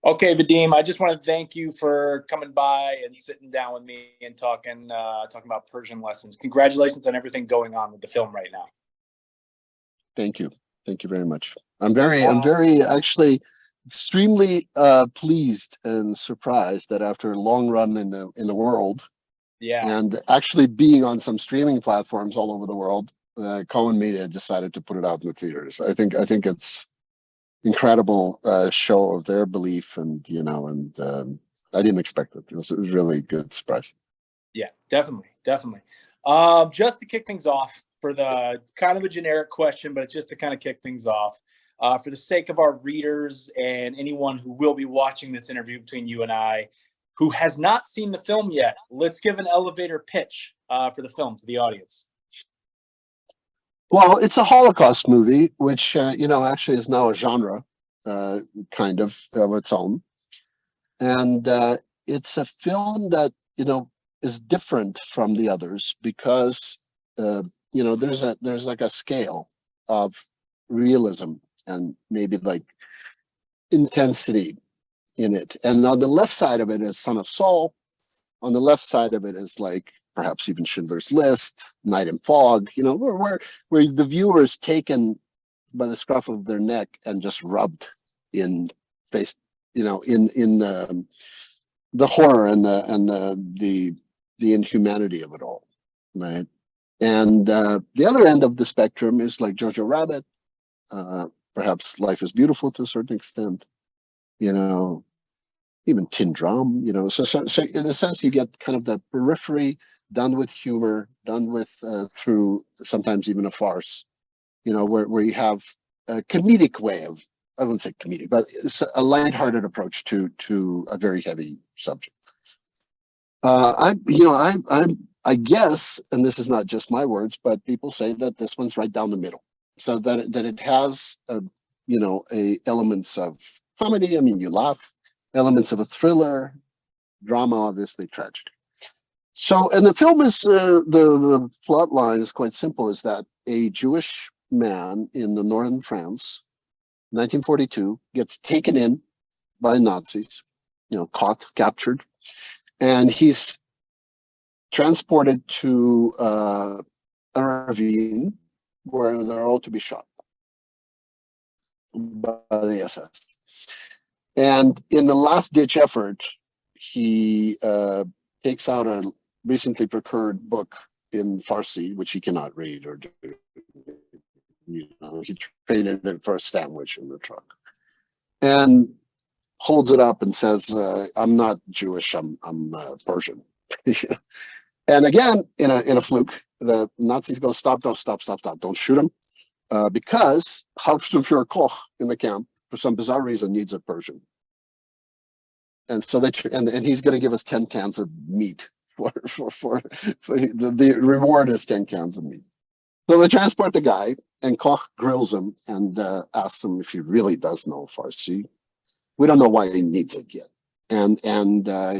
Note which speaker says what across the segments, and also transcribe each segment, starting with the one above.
Speaker 1: Okay, Vadim, I just want to thank you for coming by and sitting down with me and talking about Persian lessons. Congratulations on everything going on with the film right now.
Speaker 2: Thank you. Thank you very much. I'm
Speaker 1: Uh,
Speaker 2: very actually extremely pleased and surprised that after a long run in the world
Speaker 1: yeah,
Speaker 2: and actually being on some streaming platforms all over the world, Cohen Media decided to put it out in the theaters. I think it's incredible show of their belief, and I didn't expect it. It was really good surprise.
Speaker 1: yeah, definitely, definitely. Just to kick things off for the kind of a generic question, but just to kind of kick things off, for the sake of our readers and anyone who will be watching this interview between you and I, who has not seen the film yet, let's give an elevator pitch for the film to the audience.
Speaker 2: Well, it's a Holocaust movie, which actually is now a genre, kind of its own, and it's a film that is different from the others because there's like a scale of realism and maybe like intensity in it. And on the left side of it is Son of Saul. On the left side of it is like perhaps even Schindler's List, Night in Fog. Where the viewer is taken by the scruff of their neck and just rubbed in face, in the horror and the inhumanity of it all, right? And the other end of the spectrum is like Jojo Rabbit, perhaps Life is Beautiful to a certain extent, you know, even Tin Drum, So in a sense, you get kind of the periphery done with humor, done with through sometimes even a farce, where you have a comedic way of, I wouldn't say comedic, but it's a lighthearted approach to a very heavy subject. I guess, and this is not just my words, but people say that this one's right down the middle, so that it has a elements of comedy. I mean, you laugh, elements of a thriller, drama, obviously tragedy. So, and the film is the plot line is quite simple: is that a Jewish man in the northern France, 1942, gets taken in by Nazis, caught, captured, and he's transported to a ravine where they're all to be shot by the SS. And in the last ditch effort, he takes out a recently procured book in Farsi, which he cannot read or do. He traded it for a sandwich in the truck, and holds it up and says, "I'm not Jewish. I'm Persian." And again, in a fluke, the Nazis go, "Stop! Don't stop! Stop! Stop! Don't shoot him," because Hauptsturmführer Koch in the camp, for some bizarre reason, needs a Persian, and so and he's going to give us 10 cans of meat for the reward is 10 cans of meat. So they transport the guy, and Koch grills him and asks him if he really does know Farsi. We don't know why he needs it yet, and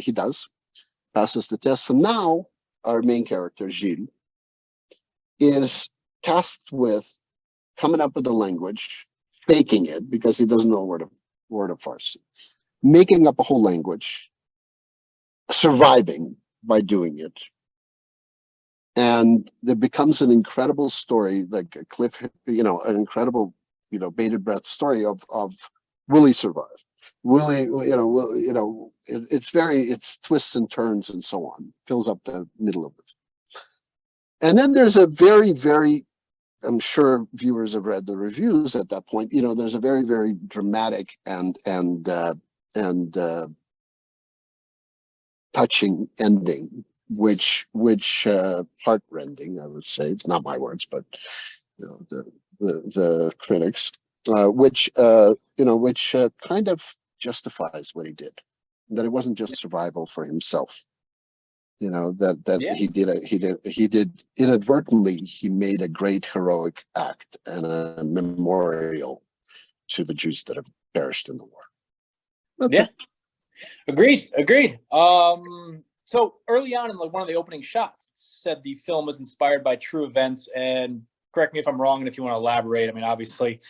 Speaker 2: he does, passes the test. So now our main character, Gilles, is tasked with coming up with the language, faking it because he doesn't know a word of Farsi, making up a whole language, surviving by doing it. And it becomes an incredible story, like a cliff, an incredible, bated breath story of will he survive? Will he, it's twists and turns and so on, fills up the middle of it. And then there's a very, very, I'm sure viewers have read the reviews at that point, there's a very, very dramatic and touching ending, which heartrending, I would say. It's not my words, but the critics, which kind of justifies what he did, that it wasn't just survival for himself.
Speaker 1: Yeah.
Speaker 2: He did inadvertently, he made a great heroic act and a memorial to the Jews that have perished in the war. That's it.
Speaker 1: Agreed. So early on in one of the opening shots, it said the film was inspired by true events. And correct me if I'm wrong, and if you want to elaborate, I mean, obviously,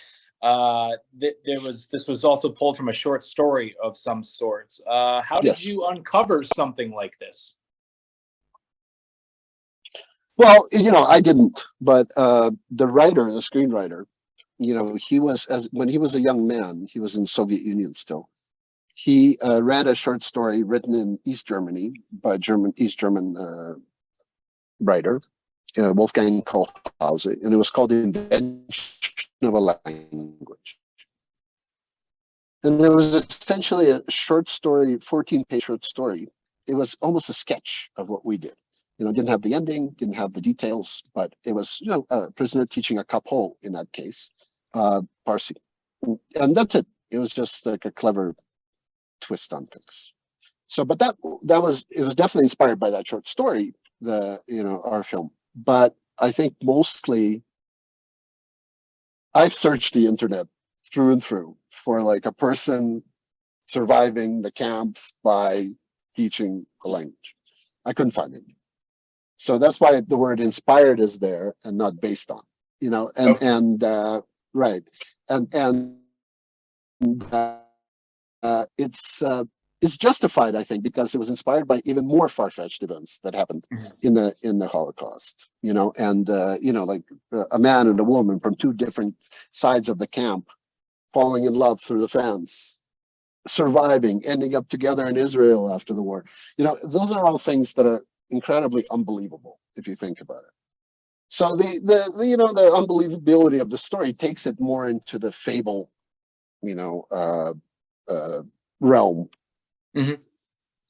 Speaker 1: This was also pulled from a short story of some sorts. How did
Speaker 2: Yes.
Speaker 1: you uncover something like this?
Speaker 2: Well, I didn't, but the writer, the screenwriter, he was, when he was a young man, he was in Soviet Union still. He read a short story written in East Germany by East German writer, Wolfgang Kohlhause, and it was called The Invention of a Language. And it was essentially a short story, 14-page short story. It was almost a sketch of what we did. Didn't have the ending, didn't have the details, but it was, a prisoner teaching a couple in that case, Farsi. And that's it. It was just like a clever twist on things. So, but it was definitely inspired by that short story, our film. But I think mostly I've searched the internet through and through for like a person surviving the camps by teaching a language. I couldn't find it. So that's why the word inspired is there and not based on, right. And it's justified, I think, because it was inspired by even more far-fetched events that happened in the Holocaust. Like a man and a woman from two different sides of the camp falling in love through the fence, surviving, ending up together in Israel after the war. Those are all things that are incredibly unbelievable if you think about it. So the unbelievability of the story takes it more into the fable, realm.
Speaker 1: Mm-hmm.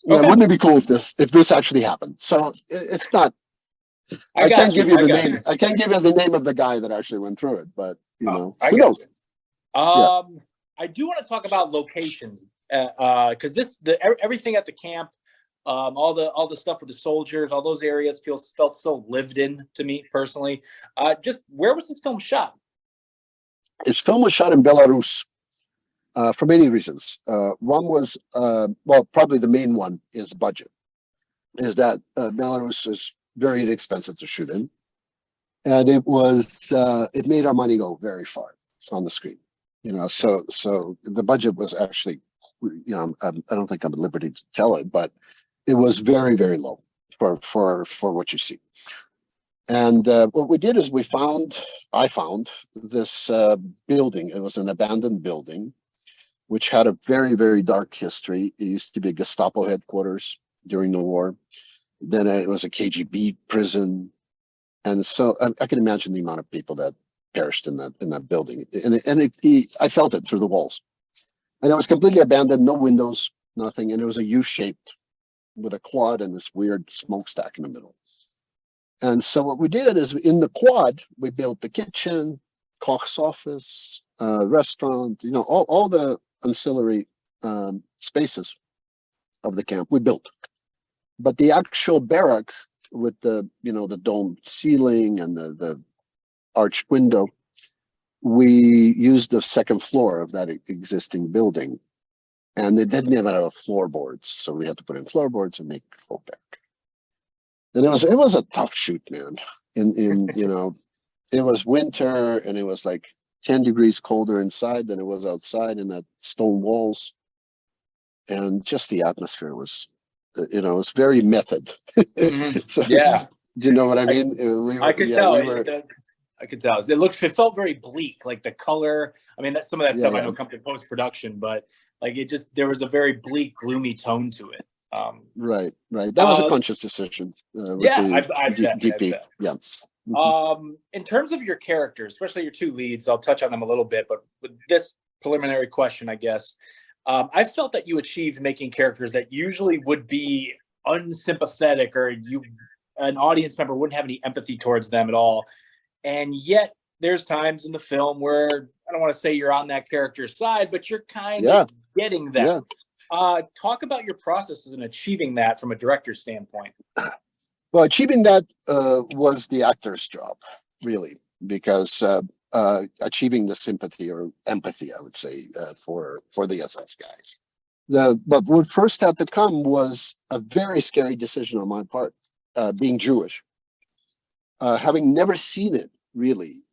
Speaker 2: Yeah,
Speaker 1: Okay.
Speaker 2: wouldn't it be cool if this actually happened? So it's not. I can't give you the name. I can't give you the name of the guy that actually went through it, but who knows?
Speaker 1: I do want to talk about locations because everything at the camp, all the stuff with the soldiers, all those areas felt so lived in to me personally. Just where was this film shot?
Speaker 2: This film was shot in Belarus. For many reasons. One was, probably the main one is budget. Is that Belarus is very inexpensive to shoot in, and it made our money go very far on the screen. So the budget was actually, I don't think I'm at liberty to tell it, but it was very, very low for what you see. And what we did is I found this building. It was an abandoned building, which had a very, very dark history. It used to be a Gestapo headquarters during the war. Then it was a KGB prison. And so I can imagine the amount of people that perished in that building. I felt it through the walls. And it was completely abandoned, no windows, nothing. And it was a U-shaped with a quad and this weird smokestack in the middle. And so what we did is in the quad, we built the kitchen, Koch's office, restaurant, all the ancillary spaces of the camp we built. But the actual barrack with the domed ceiling and the arched window, we used the second floor of that existing building, and they didn't even have floorboards, so we had to put in floorboards and make a full barrack. And it was a tough shoot, man. It was winter, and it was like 10 degrees colder inside than it was outside in that stone walls. And just the atmosphere was, it was very method.
Speaker 1: Mm-hmm.
Speaker 2: So,
Speaker 1: yeah.
Speaker 2: Do you know what I mean?
Speaker 1: I could tell. I could tell. It felt very bleak, like the color. I mean, some of that stuff I know comes in post-production, but like there was a very bleak, gloomy tone to it.
Speaker 2: Right. That was a conscious decision. DP. Yeah.
Speaker 1: In terms of your characters, especially your two leads, I'll touch on them a little bit, but with this preliminary question, I guess, I felt that you achieved making characters that usually would be unsympathetic or an audience member wouldn't have any empathy towards them at all. And yet there's times in the film where I don't want to say you're on that character's side, but you're kind of getting them. Talk about your processes in achieving that from a director's standpoint.
Speaker 2: Well, achieving that was the actor's job, really, because achieving the sympathy or empathy, I would say, for the SS guys. But what first had to come was a very scary decision on my part, being Jewish. Having never seen it, really,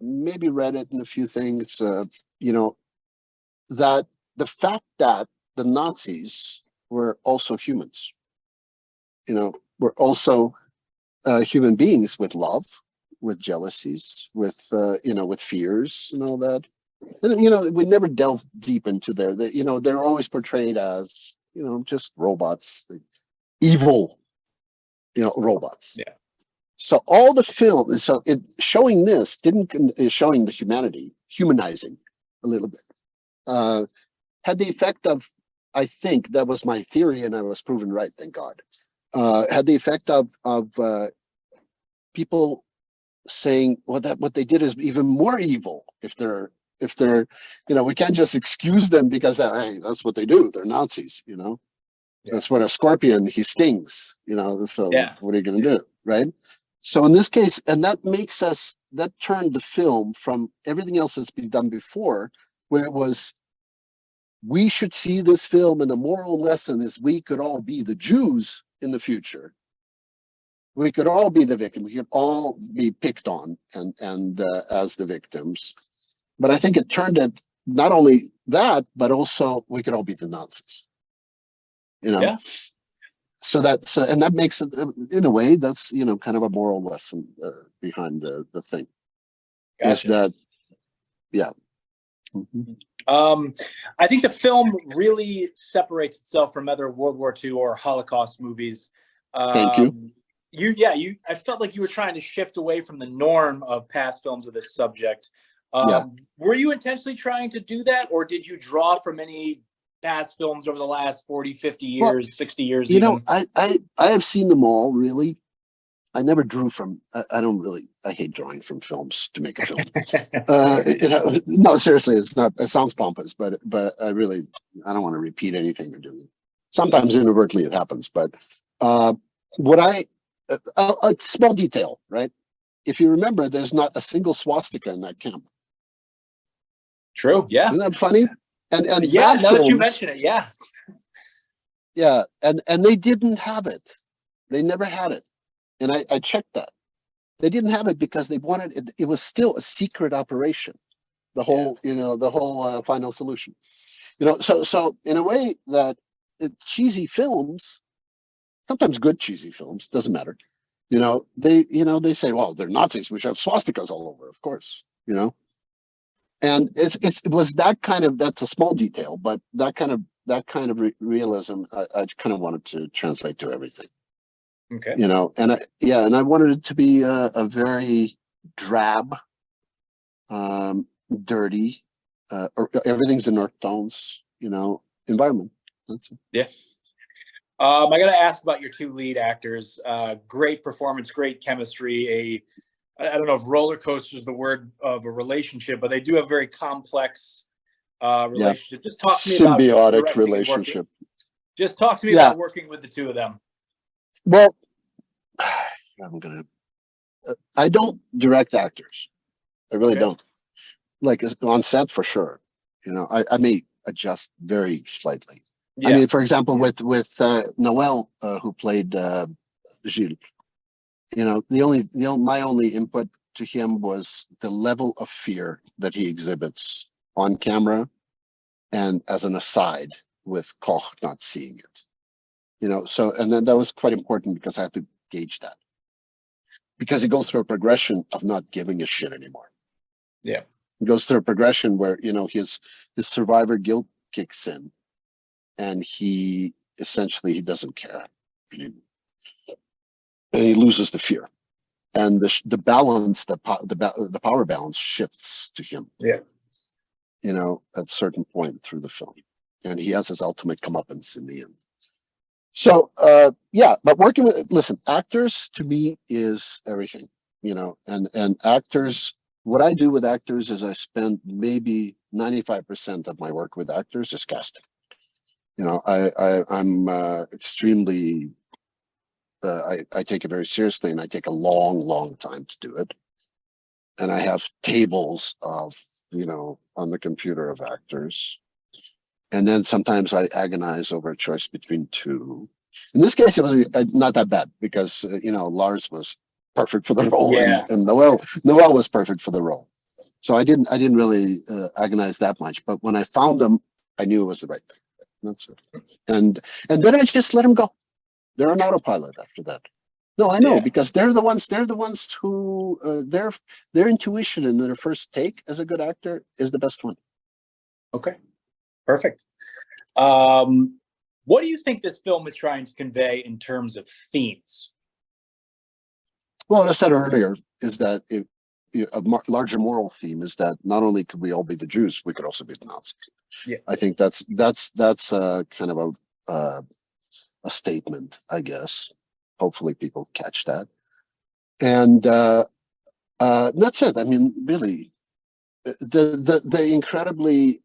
Speaker 2: maybe read it in a few things, you know, that the fact that the Nazis were also humans, were also human beings with love, with jealousies, with fears and all that. And, we never delved deep into they're always portrayed as, just robots, evil, robots.
Speaker 1: Yeah.
Speaker 2: So all the film, so it showing this didn't showing the humanizing a little bit, had the effect of, I think that was my theory, and I was proven right, thank God. Had the effect of people saying, well, that what they did is even more evil. If they're, we can't just excuse them because hey, that's what they do. They're Nazis,
Speaker 1: Yeah.
Speaker 2: That's what a scorpion, he stings, so
Speaker 1: Yeah.
Speaker 2: what are you going to do, right? So in this case, and that turned the film from everything else that's been done before, where it was, we should see this film, and the moral lesson is we could all be the Jews in the future. We could all be the victim. We could all be picked on and as the victims. But I think it turned it not only that, but also we could all be the Nazis.
Speaker 1: Yeah.
Speaker 2: And that makes it, in a way, that's kind of a moral lesson behind the thing.
Speaker 1: Gotcha.
Speaker 2: Is that, yeah.
Speaker 1: I think the film really separates itself from other World War II or Holocaust movies.
Speaker 2: Thank you.
Speaker 1: I felt like you were trying to shift away from the norm of past films of this subject. Were you intentionally trying to do that, or did you draw from any past films over the last 40, 50 years, 60 years?
Speaker 2: I have seen them all, really. I never drew from, I hate drawing from films to make a film. No, seriously, it sounds pompous, but I don't want to repeat anything they're doing. Sometimes inadvertently it happens, but a small detail, right? If you remember, there's not a single swastika in that camp.
Speaker 1: True. Yeah.
Speaker 2: Isn't that funny? And
Speaker 1: yeah, now that you mention it, yeah.
Speaker 2: Yeah, and they didn't have it. They never had it. And I checked that. They didn't have it because they wanted it. It was still a secret operation. The whole, final solution. So in a way that cheesy films, sometimes good cheesy films, doesn't matter. They say, well, they're Nazis. We should have swastikas all over, of course. And it was that kind of, that's a small detail, but that kind of realism, I kind of wanted to translate to everything.
Speaker 1: Okay.
Speaker 2: And I wanted it to be a very drab, dirty, everything's in earth tones, environment. That's it.
Speaker 1: Yeah. I got to ask about your two lead actors. Great performance, great chemistry. I don't know if roller coaster is the word of a relationship, but they do have a very complex relationship. Just talk to me about
Speaker 2: symbiotic relationship.
Speaker 1: Just talk to me about working with the two of them.
Speaker 2: Well, I don't direct actors. I really don't. Like on set for sure. I may adjust very slightly. Yeah. I mean, for example, with Noel, who played Gilles, my only input to him was the level of fear that he exhibits on camera and as an aside with Koch not seeing it. So, and then that was quite important because I had to gauge that. Because he goes through a progression of not giving a shit anymore.
Speaker 1: Yeah.
Speaker 2: He goes through a progression where, his survivor guilt kicks in and he doesn't care. And he loses the fear. And the balance, the power balance shifts to him.
Speaker 1: Yeah.
Speaker 2: At a certain point through the film. And he has his ultimate comeuppance in the end. So, but working with, actors to me is everything, and actors, what I do with actors is I spend maybe 95% of my work with actors is casting. I'm extremely, I take it very seriously, and I take a long, long time to do it. And I have tables of, on the computer of actors. And then sometimes I agonize over a choice between two. In this case, it was not that bad because, Lars was perfect for the role, and Noel was perfect for the role. So I didn't really agonize that much. But when I found them, I knew it was the right thing. That's it. And then I just let them go. They're an autopilot after that. No, I know,
Speaker 1: Yeah.
Speaker 2: because they're the ones who their intuition in their first take as a good actor is the best one.
Speaker 1: Okay. Perfect. What do you think this film is trying to convey in terms of themes?
Speaker 2: Well, what I said earlier is that larger moral theme is that not only could we all be the Jews, we could also be the Nazis.
Speaker 1: Yeah.
Speaker 2: I think that's kind of a statement, I guess. Hopefully people catch that. And that's it. I mean, really, the incredibly,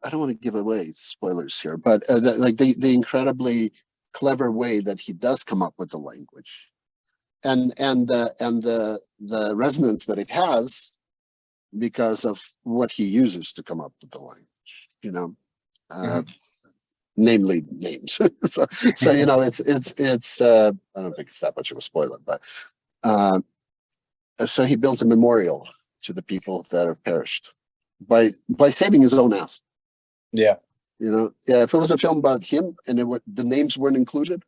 Speaker 2: I don't want to give away spoilers here, but the incredibly clever way that he does come up with the language, and the resonance that it has because of what he uses to come up with the language, namely names. so it's I don't think it's that much of a spoiler, but so he builds a memorial to the people that have perished by saving his own ass.
Speaker 1: Yeah.
Speaker 2: Yeah, if it was a film about him and the names weren't included,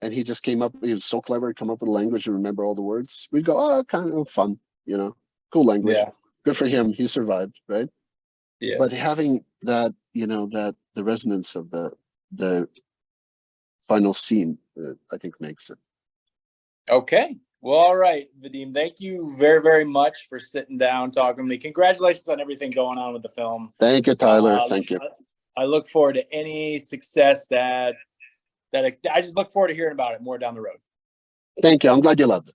Speaker 2: and he just came up, he was so clever to come up with a language and remember all the words, we'd go, oh, kind of fun, cool language.
Speaker 1: Yeah.
Speaker 2: Good for him. He survived, right?
Speaker 1: Yeah.
Speaker 2: But having that, that the resonance of the final scene, I think makes it.
Speaker 1: Okay. Well, all right, Vadim, thank you very, very much for sitting down, talking to me. Congratulations on everything going on with the film.
Speaker 2: Thank you, Tyler. Thank you.
Speaker 1: I look forward to any success that I just look forward to hearing about it more down the road.
Speaker 2: Thank you. I'm glad you loved it.